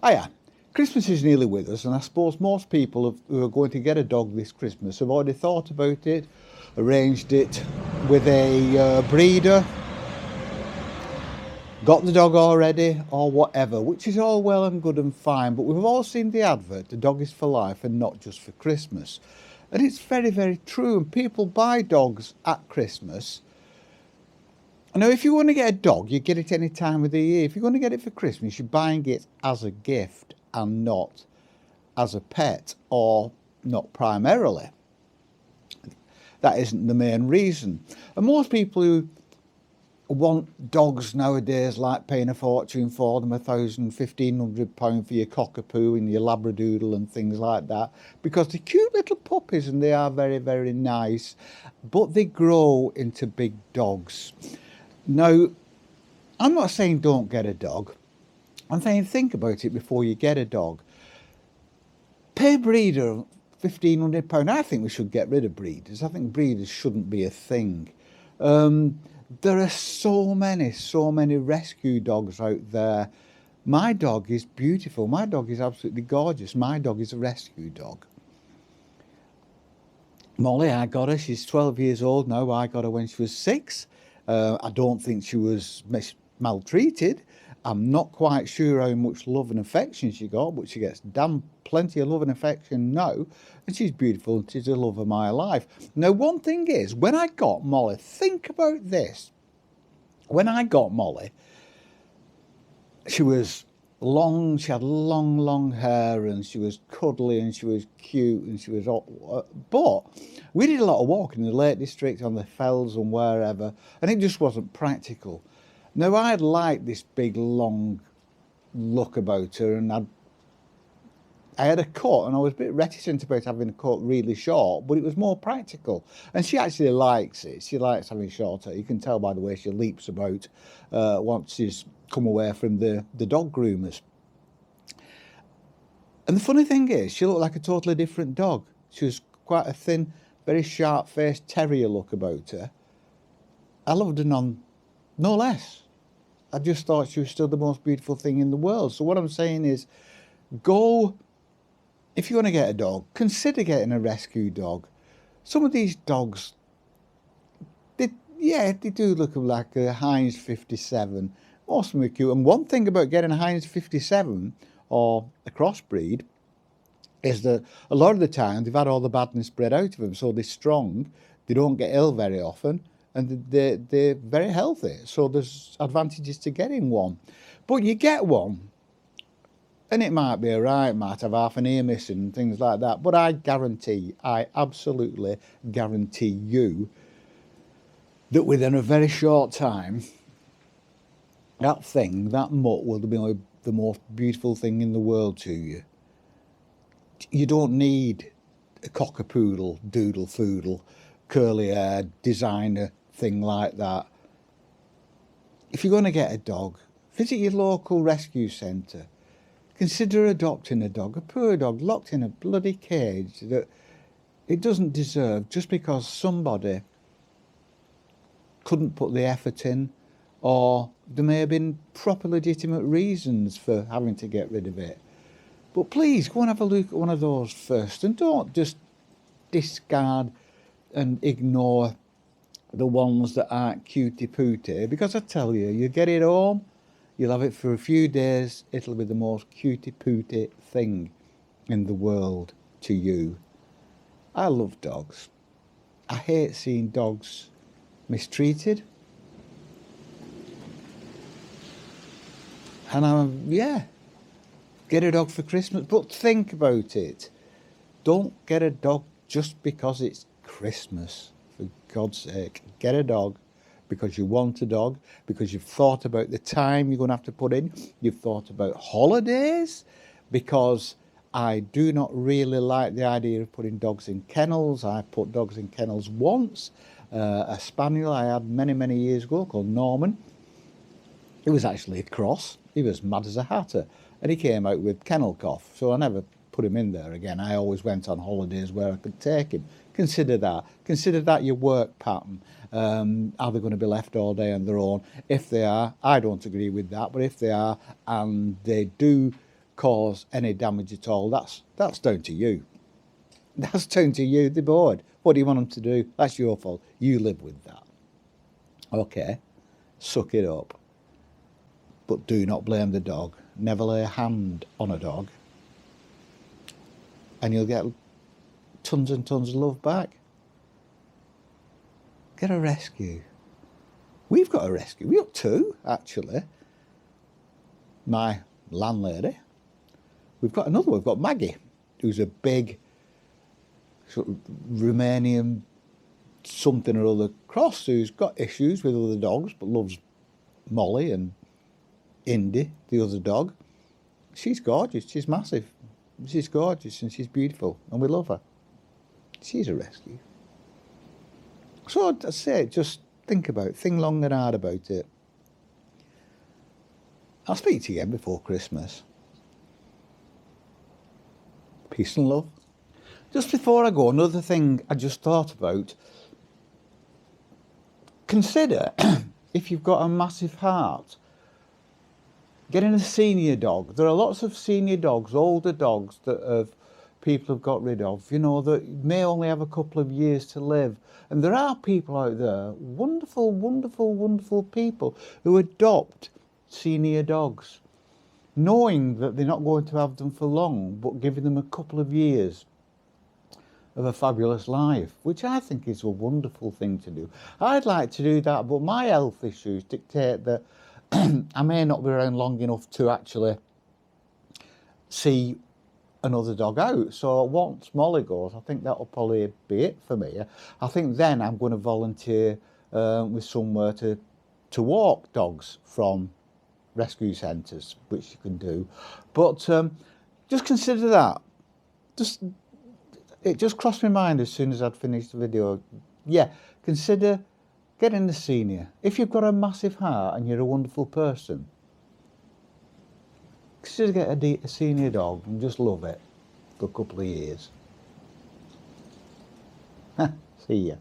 Hiya. Christmas is nearly with us, and I suppose most people who are going to get a dog this Christmas have already thought about it, arranged it with a breeder, got the dog already, or whatever, which is all well and good and fine. But we've all seen the advert, the dog is for life and not just for Christmas. And it's very, very true. And people buy dogs at Christmas. Now, if you want to get a dog, you get it any time of the year. If you're going to get it for Christmas, you're buying it as a gift and not as a pet, or not primarily. That isn't the main reason. And most people who want dogs nowadays like paying a fortune for them, £1,000, £1,500 for your cockapoo and your labradoodle and things like that, because they're cute little puppies and they are very, very nice, but they grow into big dogs. Now, I'm not saying don't get a dog. I'm saying think about it before you get a dog. Pay a breeder £1,500. I think we should get rid of breeders. I think breeders shouldn't be a thing. There are so many rescue dogs out there. My dog is beautiful. My dog is absolutely gorgeous. My dog is a rescue dog. Molly, I got her. She's 12 years old now. I got her when she was 6. I don't think she was maltreated. I'm not quite sure how much love and affection she got, but she gets damn plenty of love and affection now. And she's beautiful and she's the love of my life. Now, one thing is, when I got Molly, think about this. When I got Molly, she was long, she had long hair, and she was cuddly and she was cute and she was all, but we did a lot of walking in the Lake District, on the fells and wherever, and it just wasn't practical. Now, I liked this big long look about her, and I had a cut, and I was a bit reticent about having a cut really short, but it was more practical. And she actually likes it. She likes having short hair. You can tell by the way she leaps about once she's come away from the dog groomers. And the funny thing is, she looked like a totally different dog. She was quite a thin, very sharp-faced terrier look about her. I loved her no less. I just thought she was still the most beautiful thing in the world. So what I'm saying is, if you want to get a dog, consider getting a rescue dog. Some of these dogs, they do look like a Heinz 57. Most of them are cute. And one thing about getting a Heinz 57 or a crossbreed is that a lot of the time they've had all the badness bred out of them, so they're strong, they don't get ill very often, and they're very healthy. So there's advantages to getting one. But you get one, and it might be alright, might have half an ear missing and things like that, but I absolutely guarantee you that within a very short time, that mutt will be the most beautiful thing in the world to you. You don't need a cockapoodle, doodle foodle, curly hair, designer thing like that. If you're going to get a dog, visit your local rescue centre. Consider adopting a dog, a poor dog locked in a bloody cage that it doesn't deserve, just because somebody couldn't put the effort in, or there may have been proper legitimate reasons for having to get rid of it. But please go and have a look at one of those first, and don't just discard and ignore the ones that aren't cutie pooty, because I tell you, you get it home, you'll have it for a few days, it'll be the most cutie pooty thing in the world to you. I love dogs. I hate seeing dogs mistreated. And get a dog for Christmas, but think about it. Don't get a dog just because it's Christmas, for God's sake. Get a dog because you want a dog, because you've thought about the time you're going to have to put in, you've thought about holidays, because I do not really like the idea of putting dogs in kennels. I put dogs in kennels once. A spaniel I had many years ago called Norman. It was actually a cross. He was mad as a hatter, and he came out with kennel cough, so I never put him in there again. I always went on holidays where I could take him. Consider that your work pattern. Are they going to be left all day on their own? If they are, I don't agree with that, but if they are, and they do cause any damage at all, that's down to you. That's down to you. They're bored. What do you want them to do? That's your fault. You live with that. Okay, suck it up. But do not blame the dog. Never lay a hand on a dog, and you'll get tons and tons of love back. Get a rescue. We've got a rescue. We've got two, actually. My landlady. We've got another one. We've got Maggie, who's a big sort of Romanian something or other cross, who's got issues with other dogs but loves Molly and Indy, the other dog. She's gorgeous. She's massive. She's gorgeous and she's beautiful, and we love her. She's a rescue. So I'd say, just think long and hard about it. I'll speak to you again before Christmas. Peace and love. Just before I go, another thing I just thought about. Consider, if you've got a massive heart, getting a senior dog. There are lots of senior dogs, older dogs that people have got rid of, that may only have a couple of years to live. And there are people out there, wonderful, wonderful, wonderful people, who adopt senior dogs, knowing that they're not going to have them for long, but giving them a couple of years of a fabulous life, which I think is a wonderful thing to do. I'd like to do that, but my health issues dictate that I may not be around long enough to actually see another dog out. So once Molly goes, I think that'll probably be it for me. I think then I'm going to volunteer with somewhere to walk dogs from rescue centres, which you can do. But just consider that. It just crossed my mind as soon as I'd finished the video. Yeah, consider getting a senior. If you've got a massive heart and you're a wonderful person, consider getting a senior dog and just love it for a couple of years. See ya.